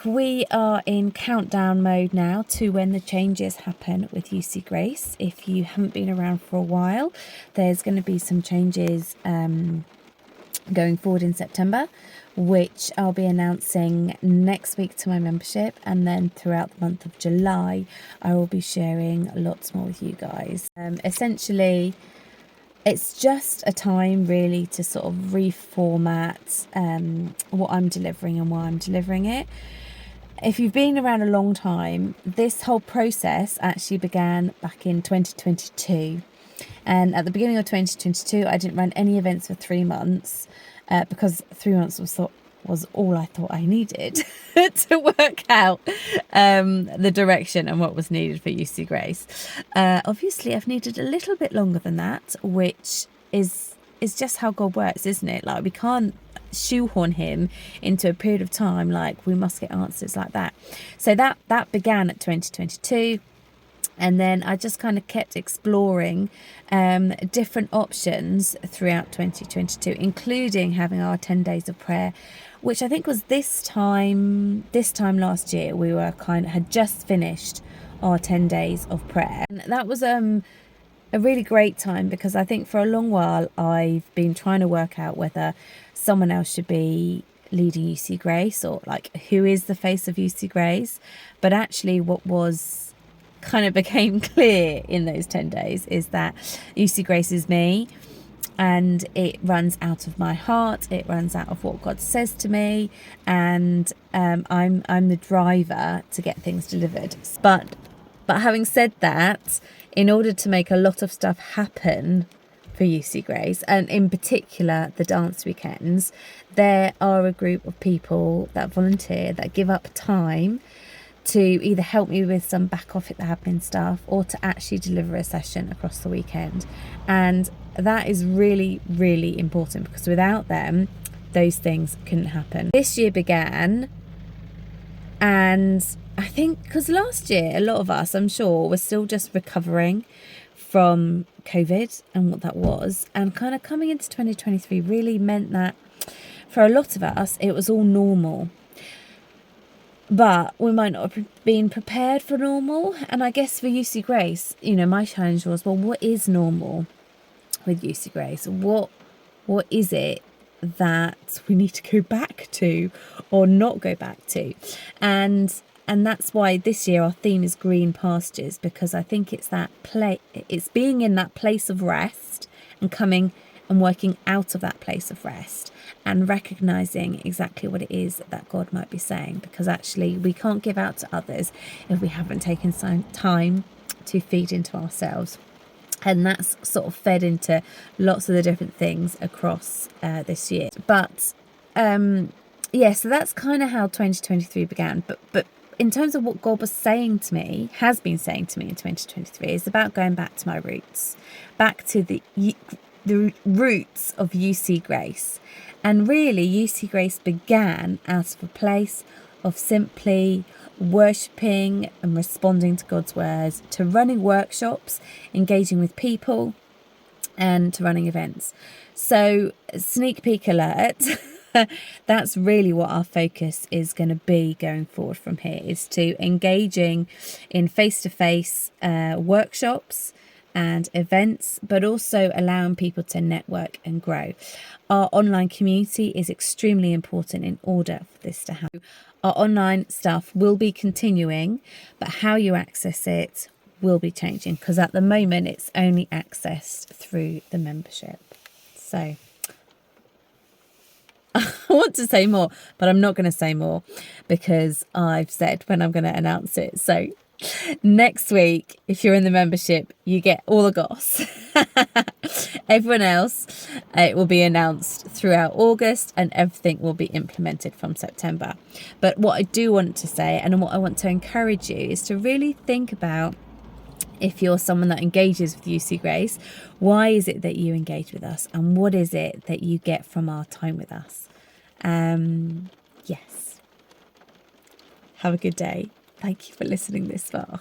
we are in countdown mode now to when the changes happen with UC Grace. If you haven't been around for a while, there's going to be some changes going forward in September, which I'll be announcing next week to my membership, and then throughout the month of July I will be sharing lots more with you guys. Essentially, it's just a time really to sort of reformat what I'm delivering and why I'm delivering it. If you've been around a long time, this whole process actually began back in 2022. And at the beginning of 2022, I didn't run any events for 3 months because 3 months was all I thought I needed to work out the direction and what was needed for UC Grace. Obviously, I've needed a little bit longer than that, which is just how God works, isn't it? Like, we can't shoehorn him into a period of time. Like, we must get answers like that. So that began at 2022. And then I just kind of kept exploring different options throughout 2022, including having our 10 days of prayer, which I think was this time last year. We were had just finished our 10 days of prayer. And that was a really great time, because I think for a long while I've been trying to work out whether someone else should be leading UC Grace, or like, who is the face of UC Grace. But actually what kind of became clear in those 10 days is that UC Grace is me, and it runs out of my heart, it runs out of what God says to me, and I'm the driver to get things delivered. But having said that, in order to make a lot of stuff happen for UC Grace, and in particular the dance weekends, there are a group of people that volunteer, that give up time to either help me with some back office admin stuff, or to actually deliver a session across the weekend. And that is really, really important, because without them, those things couldn't happen. This year began, and I think because last year, a lot of us, I'm sure, were still just recovering from COVID and what that was, and kind of coming into 2023 really meant that for a lot of us, it was all normal. But we might not have been prepared for normal. And I guess for UC Grace, my challenge was, well, what is normal with UC Grace? What is it that we need to go back to or not go back to? And that's why this year our theme is green pastures, because I think it's it's being in that place of rest and coming and working out of that place of rest, and recognizing exactly what it is that God might be saying, because actually we can't give out to others if we haven't taken some time to feed into ourselves. And that's sort of fed into lots of the different things across this year. But so that's kind of how 2023 began. But in terms of what God was saying to me, has been saying to me in 2023, is about going back to my roots, back to the roots of UC Grace. And really, UC Grace began out of a place of simply worshipping and responding to God's words, to running workshops, engaging with people, and to running events. So, sneak peek alert, that's really what our focus is going to be going forward from here, is to engaging in face-to-face workshops and events, but also allowing people to network and grow. Our online community is extremely important in order for this to happen. Our online stuff will be continuing, but how you access it will be changing, because at the moment it's only accessed through the membership. So I want to say more, but I'm not going to say more, because I've said when I'm going to announce it. So next week, if you're in the membership, you get all the goss. Everyone else, it will be announced throughout August, and everything will be implemented from September. But what I do want to say, and what I want to encourage you, is to really think about, if you're someone that engages with UC Grace, why is it that you engage with us, and what is it that you get from our time with us? Yes. Have a good day. Thank you for listening this far.